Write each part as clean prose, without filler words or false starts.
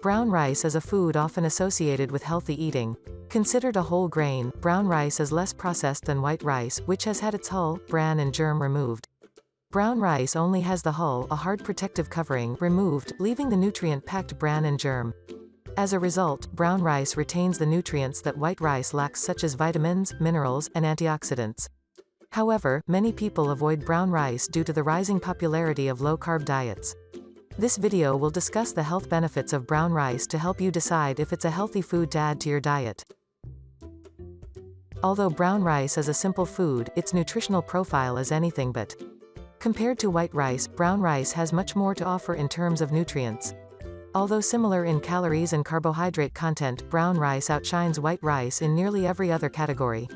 Brown rice is a food often associated with healthy eating. Considered a whole grain, brown rice is less processed than white rice, which has had its hull, bran and germ removed. Brown rice only has the hull, a hard protective covering, removed, leaving the nutrient-packed bran and germ. As a result, brown rice retains the nutrients that white rice lacks, such as vitamins, minerals, and antioxidants. However, many people avoid brown rice due to the rising popularity of low-carb diets. This video will discuss the health benefits of brown rice to help you decide if it's a healthy food to add to your diet. Although brown rice is a simple food, its nutritional profile is anything but. Compared to white rice, brown rice has much more to offer in terms of nutrients. Although similar in calories and carbohydrate content, brown rice outshines white rice in nearly every other category.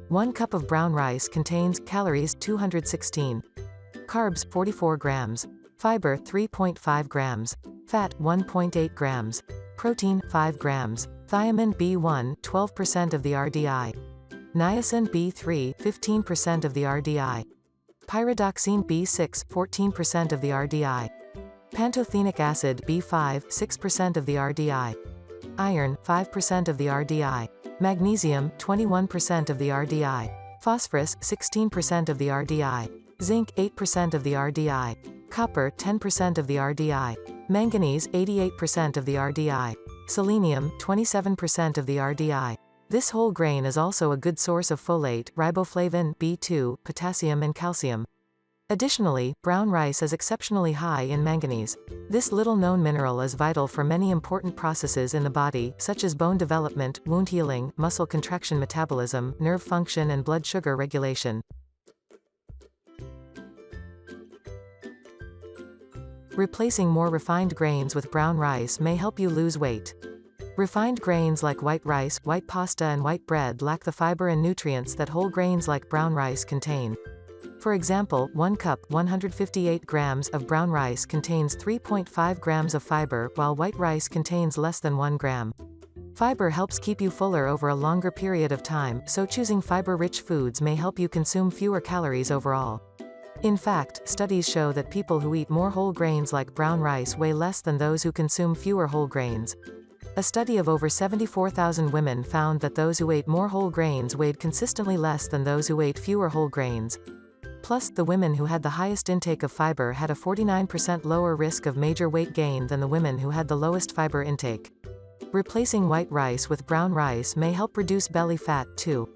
1 cup of brown rice contains calories 216, carbs 44 grams, fiber 3.5 grams, fat 1.8 grams, protein 5 grams, thiamine B1 12% of the RDI, niacin B3 15% of the RDI, pyridoxine B6 14% of the RDI, pantothenic acid B5 6% of the RDI, iron 5% of the RDI, magnesium 21% of the RDI, phosphorus 16% of the RDI, zinc 8% of the RDI, copper 10% of the RDI, manganese 88% of the RDI, selenium 27% of the RDI. This whole grain is also a good source of folate, riboflavin, B2, potassium and calcium. Additionally, brown rice is exceptionally high in manganese. This little-known mineral is vital for many important processes in the body, such as bone development, wound healing, muscle contraction metabolism, nerve function and blood sugar regulation. Replacing more refined grains with brown rice may help you lose weight. Refined grains like white rice, white pasta and white bread lack the fiber and nutrients that whole grains like brown rice contain. For example, 1 cup 158 grams of brown rice contains 3.5 grams of fiber, while white rice contains less than 1 gram. Fiber helps keep you fuller over a longer period of time, so choosing fiber-rich foods may help you consume fewer calories overall. In fact, studies show that people who eat more whole grains like brown rice weigh less than those who consume fewer whole grains. A study of over 74,000 women found that those who ate more whole grains weighed consistently less than those who ate fewer whole grains. Plus, the women who had the highest intake of fiber had a 49% lower risk of major weight gain than the women who had the lowest fiber intake. Replacing white rice with brown rice may help reduce belly fat, too.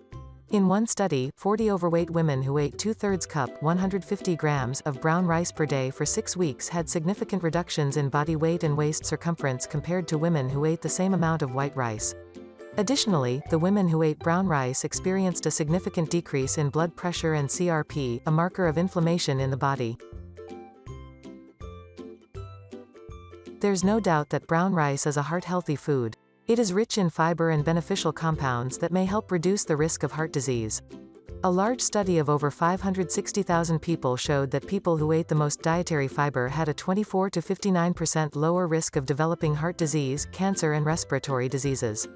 In one study, 40 overweight women who ate 2/3 cup 150 grams of brown rice per day for 6 weeks had significant reductions in body weight and waist circumference compared to women who ate the same amount of white rice. Additionally, the women who ate brown rice experienced a significant decrease in blood pressure and CRP, a marker of inflammation in the body. There's no doubt that brown rice is a heart-healthy food. It is rich in fiber and beneficial compounds that may help reduce the risk of heart disease. A large study of over 560,000 people showed that people who ate the most dietary fiber had a 24 to 59% lower risk of developing heart disease, cancer and respiratory diseases.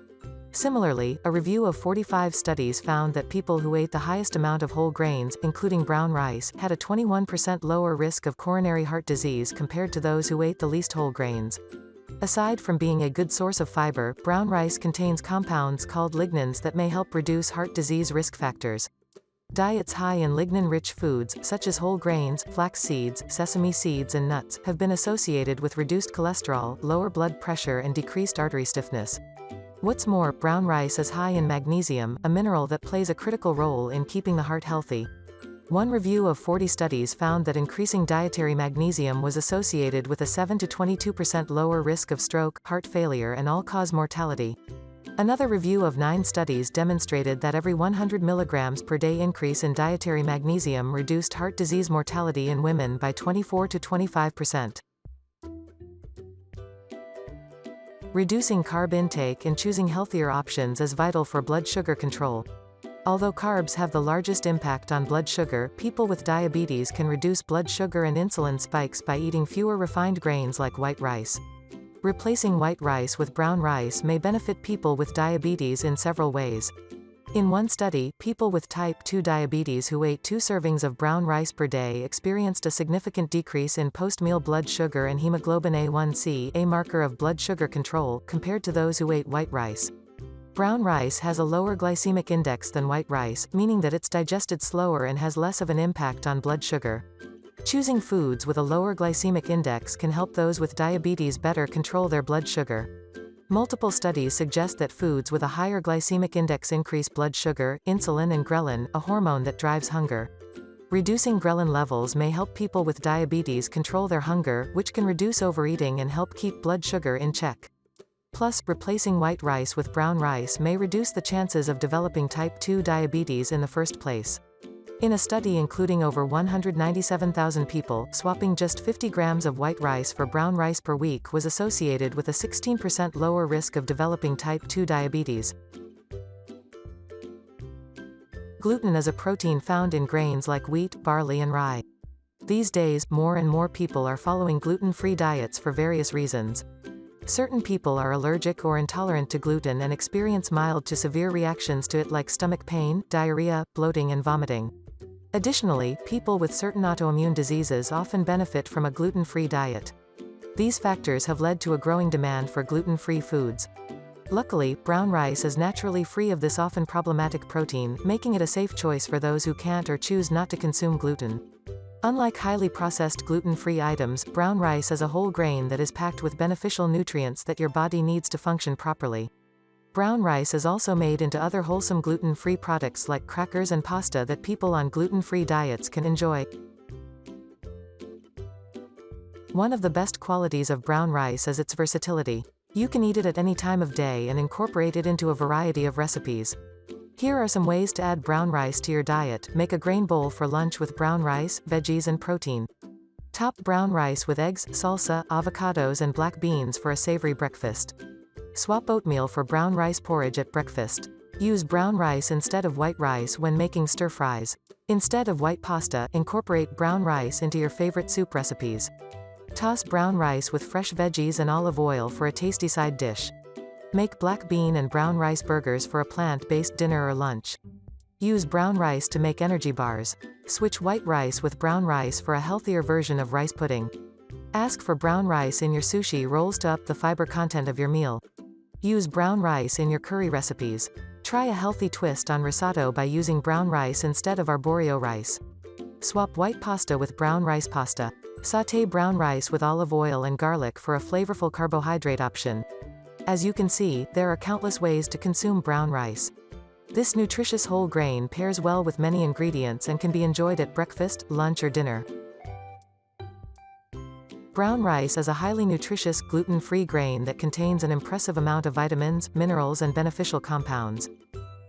Similarly, a review of 45 studies found that people who ate the highest amount of whole grains, including brown rice, had a 21% lower risk of coronary heart disease compared to those who ate the least whole grains. Aside from being a good source of fiber, brown rice contains compounds called lignans that may help reduce heart disease risk factors. Diets high in lignin-rich foods, such as whole grains, flax seeds, sesame seeds and nuts, have been associated with reduced cholesterol, lower blood pressure and decreased artery stiffness. What's more, brown rice is high in magnesium, a mineral that plays a critical role in keeping the heart healthy. One review of 40 studies found that increasing dietary magnesium was associated with a 7 to 22% lower risk of stroke, heart failure and all-cause mortality. Another review of 9 studies demonstrated that every 100 milligrams per day increase in dietary magnesium reduced heart disease mortality in women by 24 to 25%. Reducing carb intake and choosing healthier options is vital for blood sugar control. Although carbs have the largest impact on blood sugar, people with diabetes can reduce blood sugar and insulin spikes by eating fewer refined grains like white rice. Replacing white rice with brown rice may benefit people with diabetes in several ways. In one study, people with type 2 diabetes who ate 2 servings of brown rice per day experienced a significant decrease in post-meal blood sugar and hemoglobin A1c, a marker of blood sugar control, compared to those who ate white rice. Brown rice has a lower glycemic index than white rice, meaning that it's digested slower and has less of an impact on blood sugar. Choosing foods with a lower glycemic index can help those with diabetes better control their blood sugar. Multiple studies suggest that foods with a higher glycemic index increase blood sugar, insulin and ghrelin, a hormone that drives hunger. Reducing ghrelin levels may help people with diabetes control their hunger, which can reduce overeating and help keep blood sugar in check. Plus, replacing white rice with brown rice may reduce the chances of developing type 2 diabetes in the first place. In a study including over 197,000 people, swapping just 50 grams of white rice for brown rice per week was associated with a 16% lower risk of developing type 2 diabetes. Gluten is a protein found in grains like wheat, barley and rye. These days, more and more people are following gluten-free diets for various reasons. Certain people are allergic or intolerant to gluten and experience mild to severe reactions to it like stomach pain, diarrhea, bloating and vomiting. Additionally, people with certain autoimmune diseases often benefit from a gluten-free diet. These factors have led to a growing demand for gluten-free foods. Luckily, brown rice is naturally free of this often problematic protein, making it a safe choice for those who can't or choose not to consume gluten. Unlike highly processed gluten-free items, brown rice is a whole grain that is packed with beneficial nutrients that your body needs to function properly. Brown rice is also made into other wholesome gluten-free products like crackers and pasta that people on gluten-free diets can enjoy. One of the best qualities of brown rice is its versatility. You can eat it at any time of day and incorporate it into a variety of recipes. Here are some ways to add brown rice to your diet. Make a grain bowl for lunch with brown rice, veggies and protein. Top brown rice with eggs, salsa, avocados and black beans for a savory breakfast. Swap oatmeal for brown rice porridge at breakfast. Use brown rice instead of white rice when making stir-fries. Instead of white pasta, incorporate brown rice into your favorite soup recipes. Toss brown rice with fresh veggies and olive oil for a tasty side dish. Make black bean and brown rice burgers for a plant-based dinner or lunch. Use brown rice to make energy bars. Switch white rice with brown rice for a healthier version of rice pudding. Ask for brown rice in your sushi rolls to up the fiber content of your meal. Use brown rice in your curry recipes. Try a healthy twist on risotto by using brown rice instead of arborio rice. Swap white pasta with brown rice pasta. Sauté brown rice with olive oil and garlic for a flavorful carbohydrate option. As you can see, there are countless ways to consume brown rice. This nutritious whole grain pairs well with many ingredients and can be enjoyed at breakfast, lunch or dinner. Brown rice is a highly nutritious, gluten-free grain that contains an impressive amount of vitamins, minerals and beneficial compounds.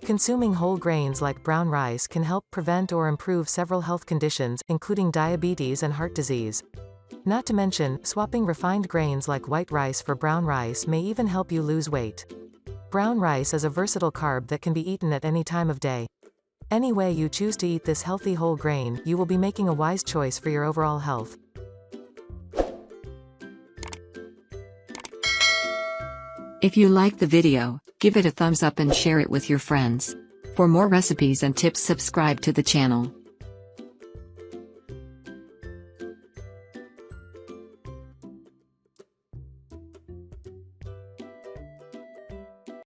Consuming whole grains like brown rice can help prevent or improve several health conditions, including diabetes and heart disease. Not to mention, swapping refined grains like white rice for brown rice may even help you lose weight. Brown rice is a versatile carb that can be eaten at any time of day. Any way you choose to eat this healthy whole grain, you will be making a wise choice for your overall health. If you liked the video, give it a thumbs up and share it with your friends. For more recipes and tips, subscribe to the channel.